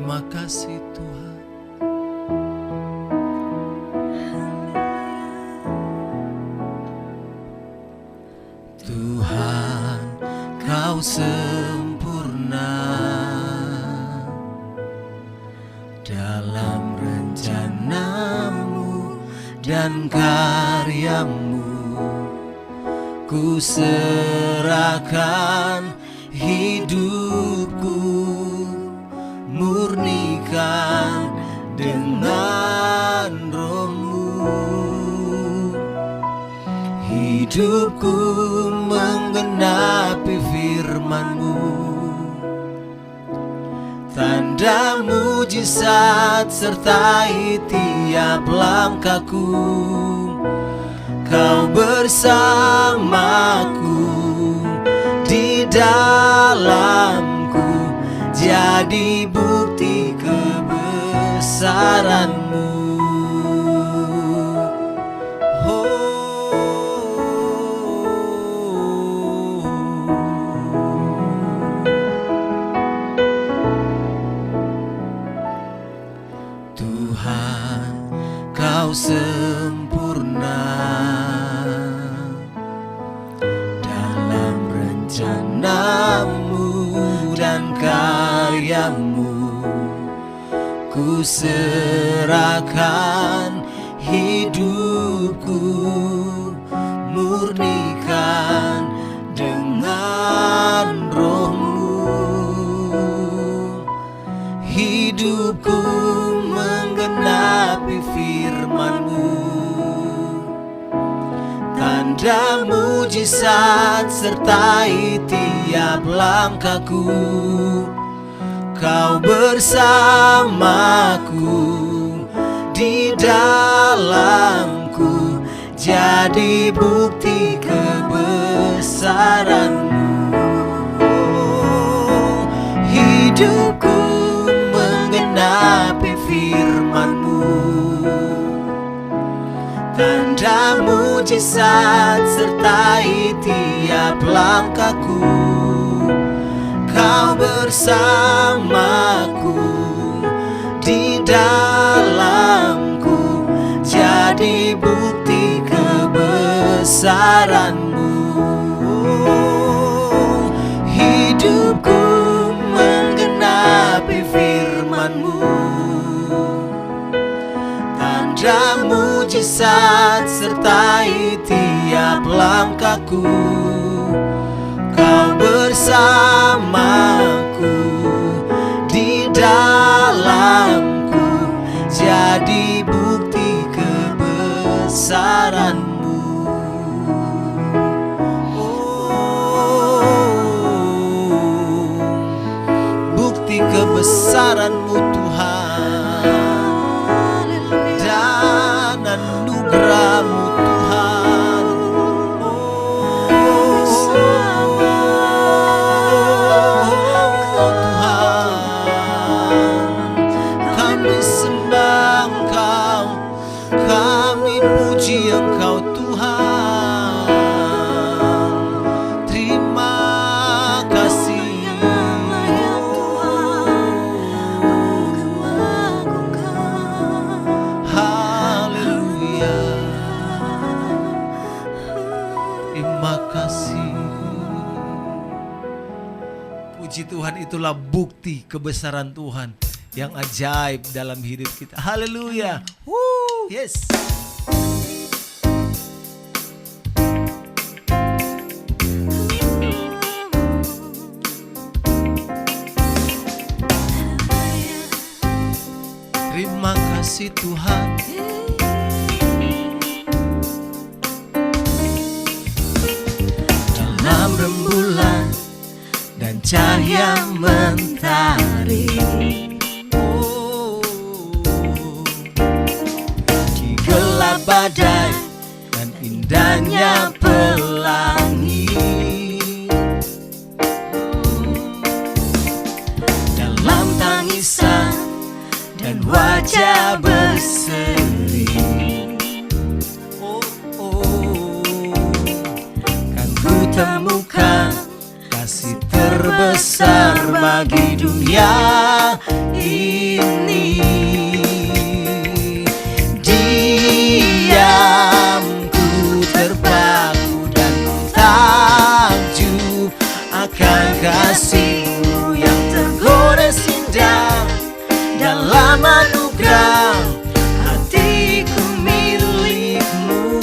Terima kasih Tuhan. Tuhan, Kau sempurna dalam rencana-Mu dan karya-Mu. Ku serahkan hidupku, murnikan dengan Roh-Mu. Hidupku menggenapi firman-Mu, tanda mujizat sertai tiap langkahku. Kau bersamaku, di dalamku, jadi bukti kebesaran-Mu. Tuhan, Kau sempurna dalam rencana-Mu dan karya-Mu. Ku serahkan hidupku, murnikan dengan Roh-Mu. Hidupku menggenapi firman-Mu, tanda mujizat sertai tiap langkahku. Kau bersamaku, di dalamku, jadi bukti kebesaran-Mu. Hidupku menggenapi firman-Mu, tanda mujizat sertai tiap langkahku. Kau bersamaku, di dalamku, jadi bukti kebesaran-Mu. Hidupku menggenapi firman-Mu, tanda mujizat sertai tiap langkahku. Kau bersamaku, di dalamku, jadi bukti kebesaran-Mu. Bukti kebesaran-Mu Tuhan, dan anugerah-Mu Tuhan. Puji Engkau Tuhan, terima kasih. Haleluya, terima kasih. Puji Tuhan, itulah bukti kebesaran Tuhan yang ajaib dalam hidup kita. Haleluya. Yes. Terima kasih Tuhan. Dalam rembulan dan cahaya mentari, di gelap badai dan indahnya pelangi, dalam tangisan dan wajah berseri, kan ku temukan kasih terbesar bagi dunia ini. Diamku terpaku dan takjub akan kasih-Mu yang tergores indah. Dalam anugerah hatiku milik-Mu.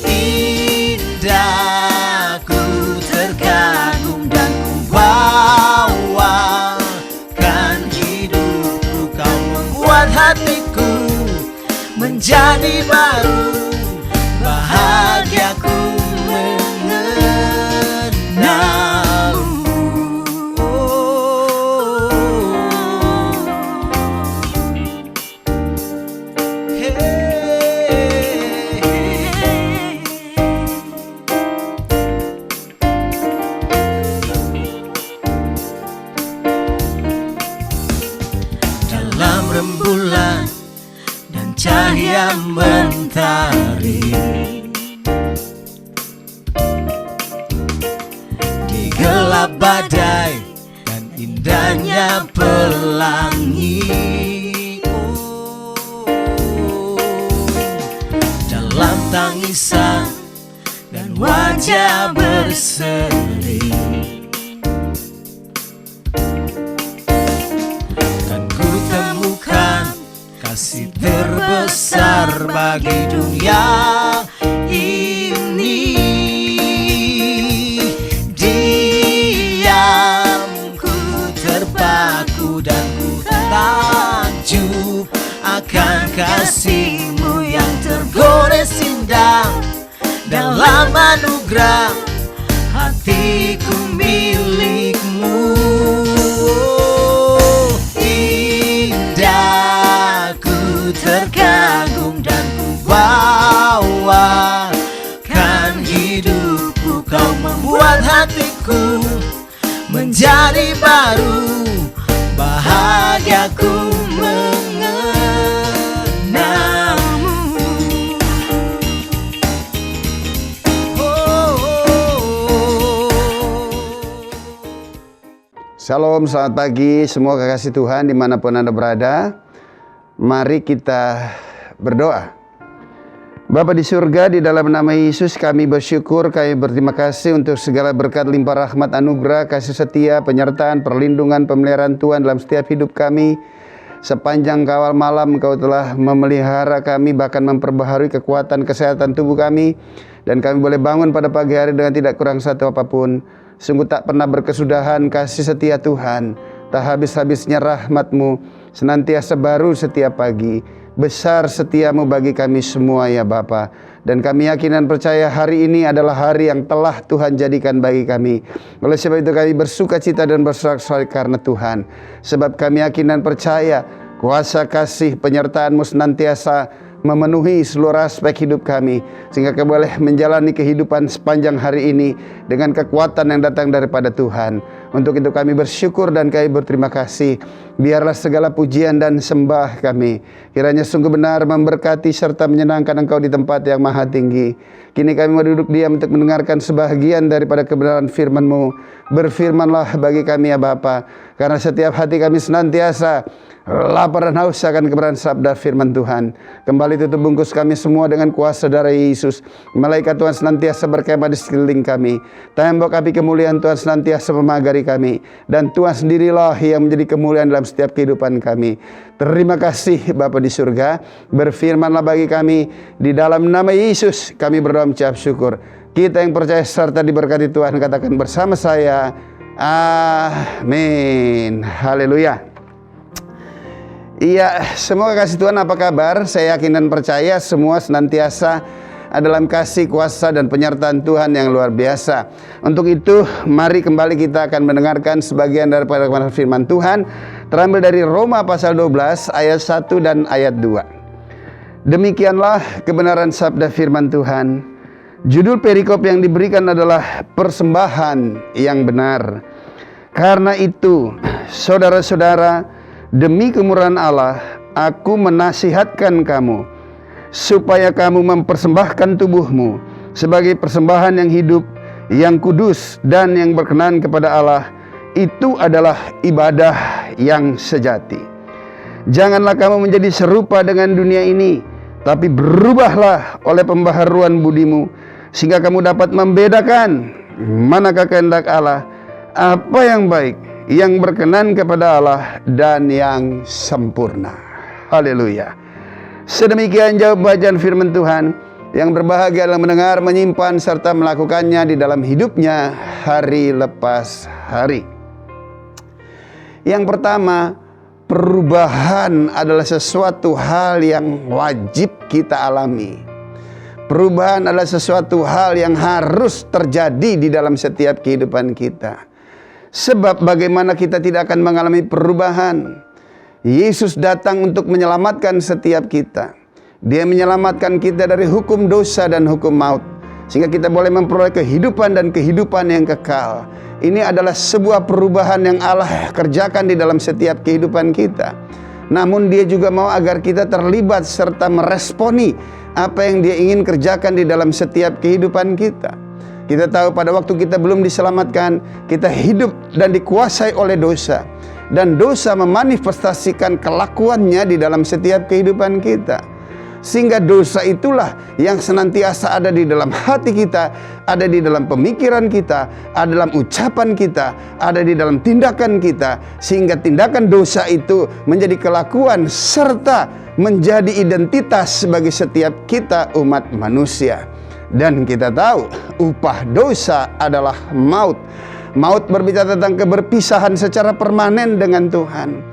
Indah ku terkagum dan ku bawakan hidupku. Kau membuat hatiku menjadi baru. Bahagiaku rembulan dan cahaya mentari, di gelap badai dan indahnya pelangi. Dalam tangisan dan wajah berseri, kasih terbesar bagi dunia ini. Diamku terpaku dan ku takjub akan kasih-Mu yang tergores indah. Dalam anugerah hatiku milik-Mu. Terkagum dan ku bawakan hidupku. Kau membuat hatiku menjadi baru. Bahagiaku mengenalmu. Shalom, selamat pagi semua kekasih Tuhan dimanapun Anda berada. Mari kita berdoa. Bapa di surga, di dalam nama Yesus kami bersyukur, kami berterima kasih untuk segala berkat limpah rahmat anugerah, kasih setia, penyertaan, perlindungan, pemeliharaan Tuhan dalam setiap hidup kami. Sepanjang kawal malam Engkau telah memelihara kami, bahkan memperbaharui kekuatan kesehatan tubuh kami. Dan kami boleh bangun pada pagi hari dengan tidak kurang satu apapun. Sungguh tak pernah berkesudahan kasih setia Tuhan. Tak habis-habisnya rahmat-Mu, senantiasa baru setiap pagi. Besar setia-Mu bagi kami semua ya Bapa. Dan kami yakin dan percaya hari ini adalah hari yang telah Tuhan jadikan bagi kami. Oleh sebab itu kami bersuka cita dan bersorak-sorai karena Tuhan. Sebab kami yakin dan percaya kuasa kasih penyertaan-Mu senantiasa memenuhi seluruh aspek hidup kami, sehingga kami boleh menjalani kehidupan sepanjang hari ini dengan kekuatan yang datang daripada Tuhan. Untuk itu kami bersyukur dan kami berterima kasih. Biarlah segala pujian dan sembah kami kiranya sungguh benar memberkati serta menyenangkan Engkau di tempat yang maha tinggi. Kini kami mau duduk diam untuk mendengarkan sebahagian daripada kebenaran firman-Mu. Berfirmanlah bagi kami ya Bapa, karena setiap hati kami senantiasa lapar dan haus akan kebenaran sabda firman Tuhan. Kembali tutup bungkus kami semua dengan kuasa darah Yesus. Malaikat Tuhan senantiasa berkemah di sekeliling kami. Tembok api kemuliaan Tuhan senantiasa memagari kami. Dan Tuhan sendirilah yang menjadi kemuliaan dalam setiap kehidupan kami. Terima kasih Bapa di surga. Berfirmanlah bagi kami. Di dalam nama Yesus kami berdoa mengucap syukur. Kita yang percaya serta diberkati Tuhan katakan bersama saya, amin. Haleluya. Iya, semua kasih Tuhan, apa kabar? Saya yakin dan percaya semua senantiasa dalam kasih, kuasa, dan penyertaan Tuhan yang luar biasa. Untuk itu, mari kembali kita akan mendengarkan sebagian daripada firman Tuhan, terambil dari Roma pasal 12 ayat 1 dan ayat 2. Demikianlah kebenaran sabda firman Tuhan. Judul perikop yang diberikan adalah persembahan yang benar. Karena itu, saudara-saudara, demi kemurahan Allah, aku menasihatkan kamu, supaya kamu mempersembahkan tubuhmu sebagai persembahan yang hidup, yang kudus, dan yang berkenan kepada Allah. itu adalah ibadah yang sejati. Janganlah kamu menjadi serupa dengan dunia ini, tapi berubahlah oleh pembaharuan budimu, sehingga kamu dapat membedakan manakah kehendak Allah, apa yang baik, yang berkenan kepada Allah, dan yang sempurna. Haleluya. Sedemikian jawab bacaan firman Tuhan. Yang berbahagia adalah mendengar, menyimpan, serta melakukannya di dalam hidupnya hari lepas hari. Yang pertama, perubahan adalah sesuatu hal yang wajib kita alami. Perubahan adalah sesuatu hal yang harus terjadi di dalam setiap kehidupan kita. Sebab bagaimana kita tidak akan mengalami perubahan? Yesus datang untuk menyelamatkan setiap kita. Dia menyelamatkan kita dari hukum dosa dan hukum maut, sehingga kita boleh memperoleh kehidupan dan kehidupan yang kekal. Ini adalah sebuah perubahan yang Allah kerjakan di dalam setiap kehidupan kita. Namun Dia juga mau agar kita terlibat serta meresponi apa yang Dia ingin kerjakan di dalam setiap kehidupan kita. Kita tahu pada waktu kita belum diselamatkan, kita hidup dan dikuasai oleh dosa. Dan dosa memanifestasikan kelakuannya di dalam setiap kehidupan kita. Sehingga dosa itulah yang senantiasa ada di dalam hati kita, ada di dalam pemikiran kita, ada dalam ucapan kita, ada di dalam tindakan kita. Sehingga tindakan dosa itu menjadi kelakuan serta menjadi identitas bagi setiap kita umat manusia. Dan kita tahu upah dosa adalah maut. Maut berbicara tentang keberpisahan secara permanen dengan Tuhan.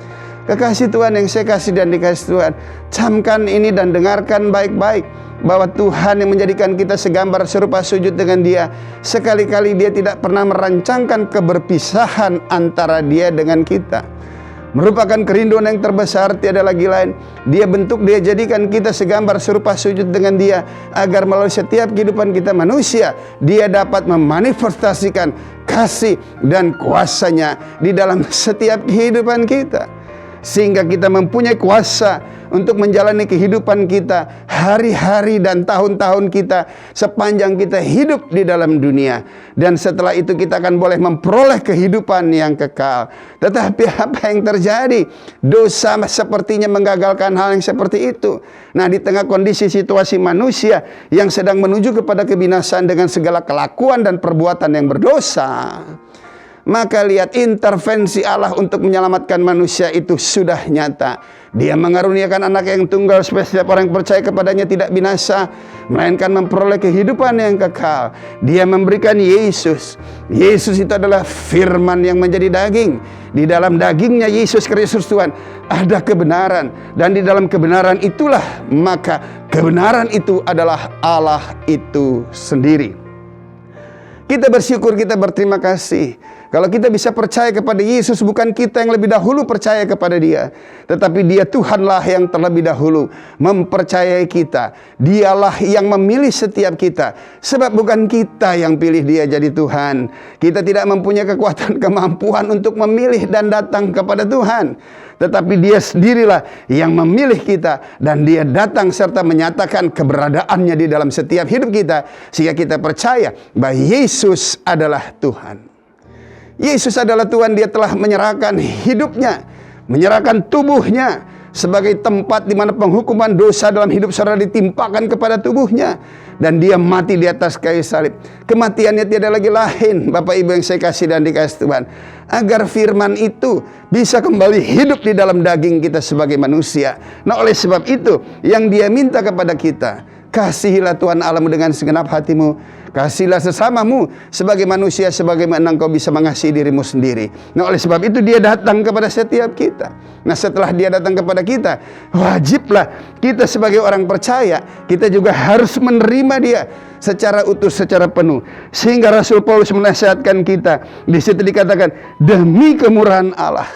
Kekasih Tuhan yang saya kasih dan dikasih Tuhan, camkan ini dan dengarkan baik-baik, bahwa Tuhan yang menjadikan kita segambar serupa sujud dengan Dia, sekali-kali Dia tidak pernah merancangkan keberpisahan antara Dia dengan kita. Merupakan kerinduan yang terbesar, tiada lagi lain. Dia bentuk, Dia jadikan kita segambar serupa sujud dengan Dia, agar melalui setiap kehidupan kita manusia, Dia dapat memanifestasikan kasih dan kuasa-Nya di dalam setiap kehidupan kita. Sehingga kita mempunyai kuasa untuk menjalani kehidupan kita, hari-hari dan tahun-tahun kita, sepanjang kita hidup di dalam dunia. Dan setelah itu kita akan boleh memperoleh kehidupan yang kekal. Tetapi apa yang terjadi? Dosa sepertinya menggagalkan hal yang seperti itu. Nah, di tengah kondisi situasi manusia yang sedang menuju kepada kebinasaan dengan segala kelakuan dan perbuatan yang berdosa, maka lihat, intervensi Allah untuk menyelamatkan manusia itu sudah nyata. Dia mengaruniakan anak yang tunggal supaya setiap orang yang percaya kepadanya tidak binasa, melainkan memperoleh kehidupan yang kekal. Dia memberikan Yesus. Yesus itu adalah firman yang menjadi daging. Di dalam dagingnya Yesus Kristus Tuhan ada kebenaran. Dan di dalam kebenaran itulah, maka kebenaran itu adalah Allah itu sendiri. Kita bersyukur, kita berterima kasih. Kalau kita bisa percaya kepada Yesus, bukan kita yang lebih dahulu percaya kepada Dia, tetapi Dia Tuhanlah yang terlebih dahulu mempercayai kita. Dialah yang memilih setiap kita. Sebab bukan kita yang pilih Dia jadi Tuhan. Kita tidak mempunyai kekuatan kemampuan untuk memilih dan datang kepada Tuhan. Tetapi Dia sendirilah yang memilih kita, dan Dia datang serta menyatakan keberadaannya di dalam setiap hidup kita, sehingga kita percaya bahwa Yesus adalah Tuhan. Yesus adalah Tuhan. Dia telah menyerahkan hidupnya, menyerahkan tubuhnya sebagai tempat di mana penghukuman dosa dalam hidup saudara ditimpakan kepada tubuhnya. Dan Dia mati di atas kayu salib. Kematiannya tiada lagi lain, Bapak Ibu yang saya kasih dan dikasih Tuhan, agar firman itu bisa kembali hidup di dalam daging kita sebagai manusia. Nah, oleh sebab itu yang Dia minta kepada kita, kasihilah Tuhan Allahmu dengan segenap hatimu, kasihilah sesamamu sebagai manusia, sebagaimana engkau bisa mengasihi dirimu sendiri. Nah, oleh sebab itu Dia datang kepada setiap kita. Nah, setelah Dia datang kepada kita, wajiblah kita sebagai orang percaya, kita juga harus menerima Dia secara utuh, secara penuh. Sehingga Rasul Paulus menasihatkan kita. Di situ dikatakan, demi kemurahan Allah,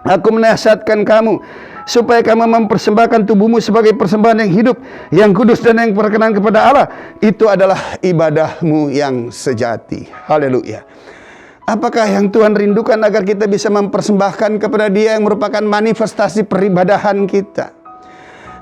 aku menasihatkan kamu supaya kamu mempersembahkan tubuhmu sebagai persembahan yang hidup, yang kudus dan yang berkenan kepada Allah. Itu adalah ibadahmu yang sejati. Haleluya. Apakah yang Tuhan rindukan agar kita bisa mempersembahkan kepada Dia yang merupakan manifestasi peribadahan kita?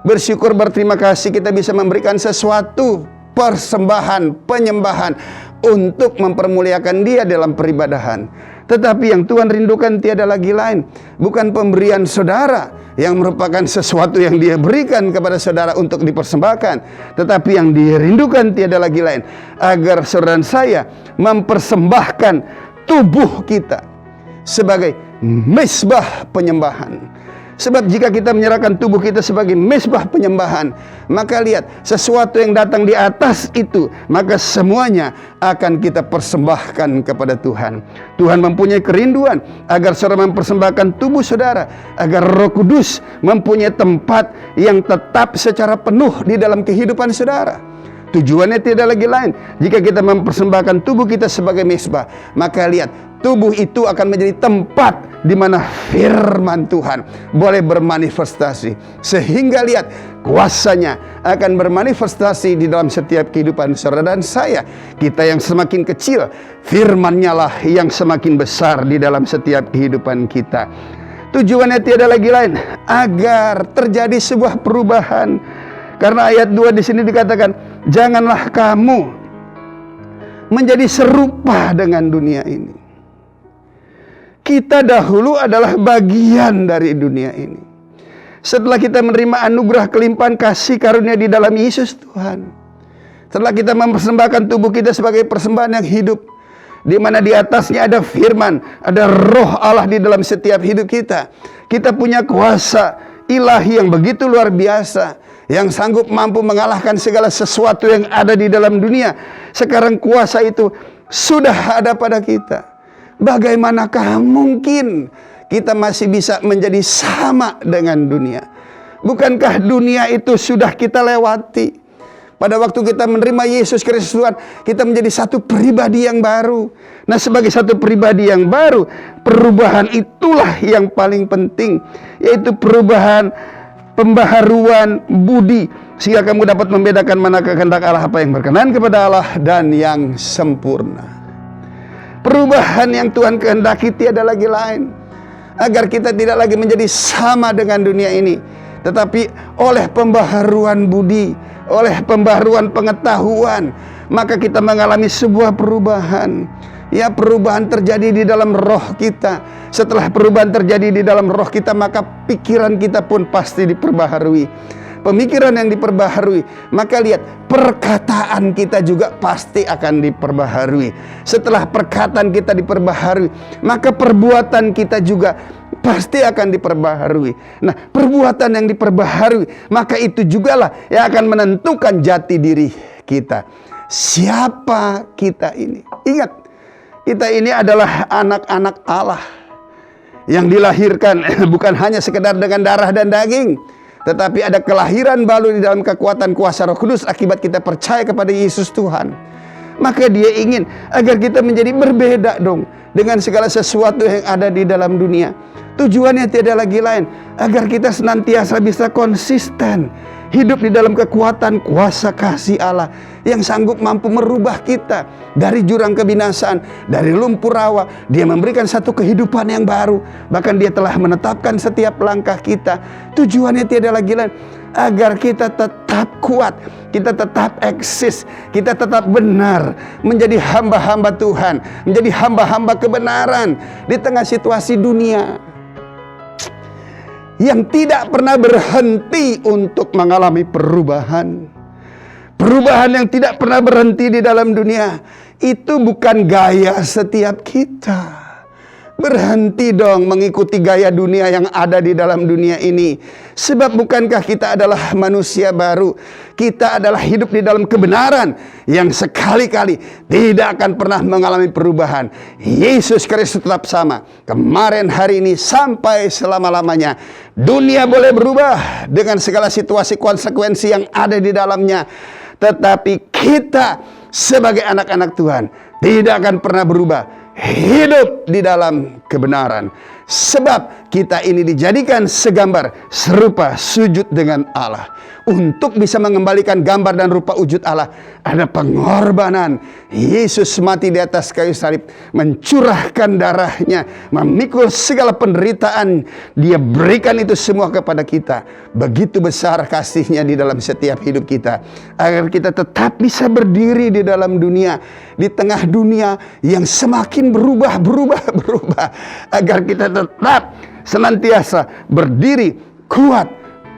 Bersyukur, berterima kasih kita bisa memberikan sesuatu persembahan, penyembahan, untuk mempermuliakan Dia dalam peribadahan. Tetapi yang Tuhan rindukan tiada lagi lain, bukan pemberian saudara yang merupakan sesuatu yang Dia berikan kepada saudara untuk dipersembahkan, tetapi yang Dia rindukan tiada lagi lain, agar saudara dan saya mempersembahkan tubuh kita sebagai mezbah penyembahan. Sebab jika kita menyerahkan tubuh kita sebagai mezbah penyembahan, maka lihat, sesuatu yang datang di atas itu, maka semuanya akan kita persembahkan kepada Tuhan. Tuhan mempunyai kerinduan agar saudara mempersembahkan tubuh saudara, agar Roh Kudus mempunyai tempat yang tetap secara penuh di dalam kehidupan saudara. Tujuannya tidak lagi lain. Jika kita mempersembahkan tubuh kita sebagai mezbah, maka lihat, tubuh itu akan menjadi tempat di mana firman Tuhan boleh bermanifestasi. Sehingga lihat, kuasanya akan bermanifestasi di dalam setiap kehidupan saudara dan saya. Kita yang semakin kecil, firman-Nya lah yang semakin besar di dalam setiap kehidupan kita. Tujuannya tiada lagi lain, agar terjadi sebuah perubahan. Karena ayat 2 di sini dikatakan, janganlah kamu menjadi serupa dengan dunia ini. Kita dahulu adalah bagian dari dunia ini. Setelah kita menerima anugerah kelimpahan kasih karunia di dalam Yesus Tuhan, setelah kita mempersembahkan tubuh kita sebagai persembahan yang hidup, di mana di atasnya ada firman, ada roh Allah di dalam setiap hidup kita. Kita punya kuasa ilahi yang begitu luar biasa, yang sanggup mampu mengalahkan segala sesuatu yang ada di dalam dunia. Sekarang kuasa itu sudah ada pada kita. Bagaimanakah mungkin kita masih bisa menjadi sama dengan dunia? Bukankah dunia itu sudah kita lewati? Pada waktu kita menerima Yesus Kristus Tuhan, kita menjadi satu pribadi yang baru. Nah, sebagai satu pribadi yang baru, perubahan itulah yang paling penting, yaitu perubahan pembaharuan budi, sehingga kamu dapat membedakan mana kehendak Allah, apa yang berkenan kepada Allah dan yang sempurna. Perubahan yang Tuhan kehendaki tiada lagi lain, agar kita tidak lagi menjadi sama dengan dunia ini, tetapi oleh pembaharuan budi, oleh pembaharuan pengetahuan, maka kita mengalami sebuah perubahan. Ya, perubahan terjadi di dalam roh kita. Setelah perubahan terjadi di dalam roh kita, maka pikiran kita pun pasti diperbaharui. Pemikiran yang diperbaharui, maka lihat, perkataan kita juga pasti akan diperbaharui. Setelah perkataan kita diperbaharui, maka perbuatan kita juga pasti akan diperbaharui. Nah, perbuatan yang diperbaharui, maka itu jugalah yang akan menentukan jati diri kita. Siapa kita ini? Ingat, kita ini adalah anak-anak Allah yang dilahirkan bukan hanya sekedar dengan darah dan daging, tetapi ada kelahiran baru di dalam kekuatan kuasa Roh Kudus akibat kita percaya kepada Yesus Tuhan. Maka Dia ingin agar kita menjadi berbeda dong dengan segala sesuatu yang ada di dalam dunia. Tujuannya tiada lagi lain, agar kita senantiasa bisa konsisten hidup di dalam kekuatan kuasa kasih Allah yang sanggup mampu merubah kita dari jurang kebinasaan, dari lumpur rawa. Dia memberikan satu kehidupan yang baru. Bahkan Dia telah menetapkan setiap langkah kita. Tujuannya tiada lagi lain, agar kita tetap kuat, kita tetap eksis, kita tetap benar, menjadi hamba-hamba Tuhan, menjadi hamba-hamba kebenaran di tengah situasi dunia yang tidak pernah berhenti untuk mengalami perubahan. Perubahan yang tidak pernah berhenti di dalam dunia. Itu bukan gaya setiap kita. Berhenti dong mengikuti gaya dunia yang ada di dalam dunia ini. Sebab bukankah kita adalah manusia baru? Kita adalah hidup di dalam kebenaran yang sekali-kali tidak akan pernah mengalami perubahan. Yesus Kristus tetap sama, kemarin, hari ini, sampai selama-lamanya. Dunia boleh berubah dengan segala situasi konsekuensi yang ada di dalamnya, tetapi kita sebagai anak-anak Tuhan tidak akan pernah berubah. Hidup di dalam kebenaran. Sebab kita ini dijadikan segambar, serupa, sujud dengan Allah. Untuk bisa mengembalikan gambar dan rupa wujud Allah, ada pengorbanan. Yesus mati di atas kayu salib, mencurahkan darahnya, memikul segala penderitaan. Dia berikan itu semua kepada kita. Begitu besar kasihnya di dalam setiap hidup kita, agar kita tetap bisa berdiri di dalam dunia, di tengah dunia yang semakin berubah, agar kita tetap senantiasa berdiri kuat,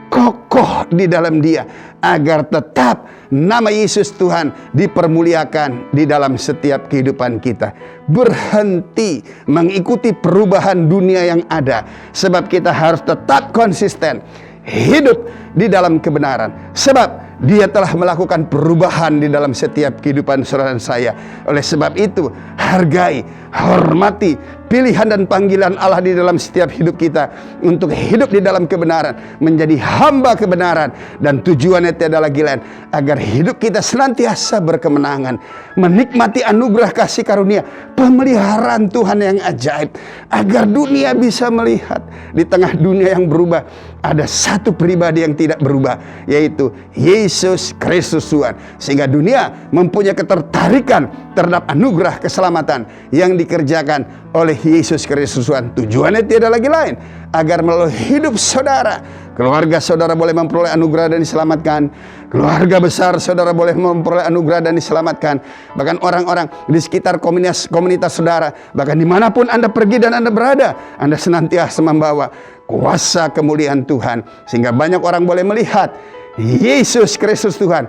kokoh di dalam Dia, agar tetap nama Yesus Tuhan dipermuliakan di dalam setiap kehidupan kita. Berhenti mengikuti perubahan dunia yang ada, sebab kita harus tetap konsisten hidup di dalam kebenaran, sebab Dia telah melakukan perubahan di dalam setiap kehidupan saudara dan saya. Oleh sebab itu, hargai, hormati pilihan dan panggilan Allah di dalam setiap hidup kita untuk hidup di dalam kebenaran, menjadi hamba kebenaran, dan tujuannya tiada lagi lain agar hidup kita senantiasa berkemenangan, menikmati anugerah kasih karunia, pemeliharaan Tuhan yang ajaib, agar dunia bisa melihat di tengah dunia yang berubah ada satu pribadi yang tidak berubah, yaitu Yesus Kristus Tuhan. Sehingga dunia mempunyai ketertarikan terhadap anugerah keselamatan yang dikerjakan oleh Yesus Kristus Tuhan. Tujuannya tiada lagi lain agar melalui hidup saudara, keluarga saudara boleh memperoleh anugerah dan diselamatkan. Keluarga besar saudara boleh memperoleh anugerah dan diselamatkan. Bahkan orang-orang di sekitar komunitas saudara, bahkan dimanapun Anda pergi dan Anda berada, Anda senantiasa membawa kuasa kemuliaan Tuhan, sehingga banyak orang boleh melihat Yesus Kristus Tuhan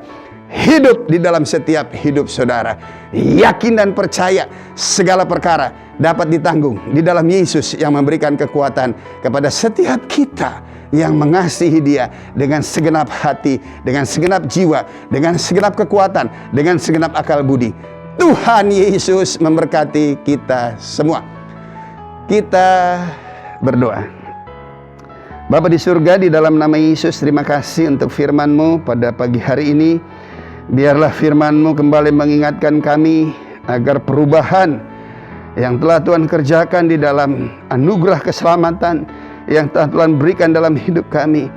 hidup di dalam setiap hidup saudara. Yakin dan percaya segala perkara dapat ditanggung di dalam Yesus yang memberikan kekuatan kepada setiap kita yang mengasihi Dia dengan segenap hati, dengan segenap jiwa, dengan segenap kekuatan, dengan segenap akal budi. Tuhan Yesus memberkati kita semua. Kita berdoa. Bapa di surga, di dalam nama Yesus, terima kasih untuk firman-Mu pada pagi hari ini. Biarlah firman-Mu kembali mengingatkan kami agar perubahan yang telah Tuhan kerjakan di dalam anugerah keselamatan yang telah Tuhan berikan dalam hidup kami,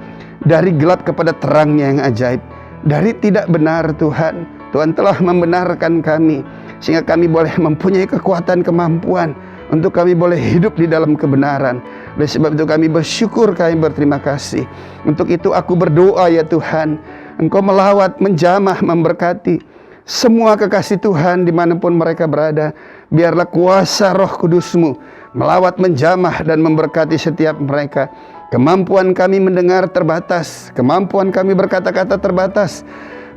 dari gelap kepada terangnya yang ajaib, dari tidak benar Tuhan, Tuhan telah membenarkan kami, sehingga kami boleh mempunyai kekuatan, kemampuan untuk kami boleh hidup di dalam kebenaran. Oleh sebab itu kami bersyukur, kami berterima kasih. Untuk itu aku berdoa ya Tuhan, Engkau melawat, menjamah, memberkati semua kekasih Tuhan dimanapun mereka berada. Biarlah kuasa Roh Kudus-Mu melawat, menjamah, dan memberkati setiap mereka. Kemampuan kami mendengar terbatas, kemampuan kami berkata-kata terbatas,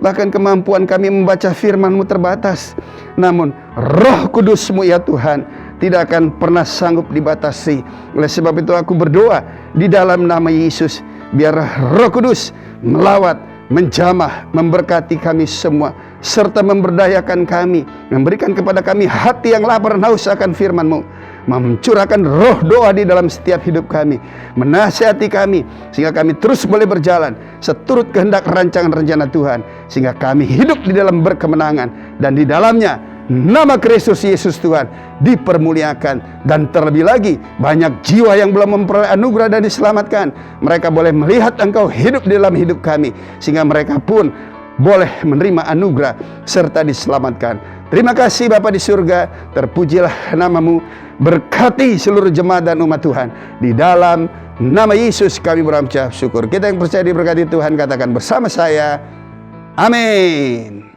bahkan kemampuan kami membaca firman-Mu terbatas. Namun Roh Kudus-Mu ya Tuhan tidak akan pernah sanggup dibatasi. Oleh sebab itu aku berdoa di dalam nama Yesus, biar Roh Kudus melawat, menjamah, memberkati kami semua, serta memberdayakan kami, memberikan kepada kami hati yang lapar dan haus akan firman-Mu, mencurahkan roh doa di dalam setiap hidup kami, menasihati kami, sehingga kami terus boleh berjalan seturut kehendak rancangan rencana Tuhan, sehingga kami hidup di dalam berkemenangan, dan di dalamnya nama Kristus Yesus Tuhan dipermuliakan. Dan terlebih lagi, banyak jiwa yang belum memperoleh anugerah dan diselamatkan, mereka boleh melihat Engkau hidup di dalam hidup kami, sehingga mereka pun boleh menerima anugerah serta diselamatkan. Terima kasih Bapa di surga, terpujilah nama-Mu, berkati seluruh jemaat dan umat Tuhan. Di dalam nama Yesus kami berucap syukur. Kita yang percaya diberkati Tuhan katakan bersama saya, amin.